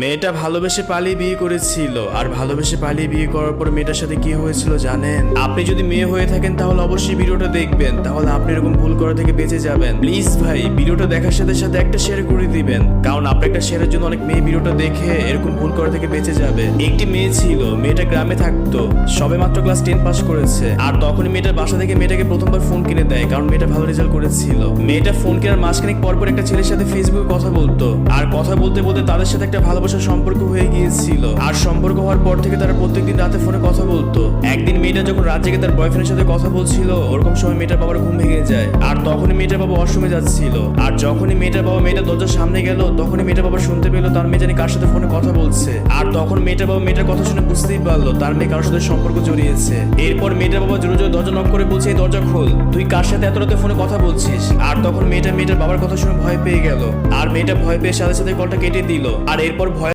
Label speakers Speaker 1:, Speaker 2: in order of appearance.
Speaker 1: মেয়েটা ভালোবেসে পালিয়ে বিয়ে করেছিল আর ভালোবেসে পালিয়ে বিয়ে করার পর মেয়েটার সাথে কি হয়েছিল জানেন? আপনি যদি মেয়ে হয়ে থাকেন তাহলে অবশ্যই ভিডিওটা দেখবেন, তাহলে আপনি এরকম ভুল করা থেকে বেঁচে যাবেন। প্লিজ ভাই ভিডিওটা দেখার সাথে সাথে একটা শেয়ার করে দিবেন, কারণ আপনি একটা শেয়ারের জন্য অনেক মেয়ে ভিডিওটা দেখে এরকম ভুল করা থেকে বেঁচে যাবে। একটি মেয়ে ছিল, মেয়েটা গ্রামে থাকতো, সবে মাত্র ক্লাস 10 পাস করেছে। আর তখনই মেয়েটার বাসা থেকে মেয়েটাকে প্রথমবার ফোন কিনে দেয়, কারণ মেয়েটা ভালো রেজাল্ট করেছিল। মেয়েটা ফোন কেনার মাসখানেক পর পর একটা ছেলের সাথে ফেসবুকে কথা বলতো, আর কথা বলতে বলতে তাদের সাথে একটা ভালোবাসার সম্পর্ক হয়ে গিয়েছিল। আর সম্পর্ক হওয়ার পর থেকে তারা প্রত্যেকদিন রাতে ফোনে কথা বলতো। একদিন মেয়েটা যখন রাত জেগে তার বয়ফ্রেন্ডের সাথে কথা বলছিল, ওরকম সময় মেয়েটার বাবার ঘুম ভেঙে যায়। আর তখনই মেয়েটার বাবা ওয়াশরুমে যাচ্ছিল, আর যখনই মেয়েটার বাবা মেয়েটার দরজার সামনে গেল, তখনই মেয়েটার বাবা শুনতে পেলো তার মেয়ে জানি কার সাথে ফোনে কথা বলছে। আর তখন মেয়েটার বাবা মেয়েটার কথা শুনে বুঝতেই পারলো তার মেয়ে কারোর সাথে সম্পর্ক জড়িয়েছে। এরপর মেয়েটার বাবা জোরে জোরে দরজা নক করে বলছে, এই দরজা খোল, তুই কার সাথে এত রাতে ফোনে কথা বলছিস? আর তখন মেয়েটার বাবার কথা শুনে ভয় পেয়ে গেল, আর মেয়েটা ভয় পেয়ে সাথে সাথে কলটা কেটে দিল। আর এরপর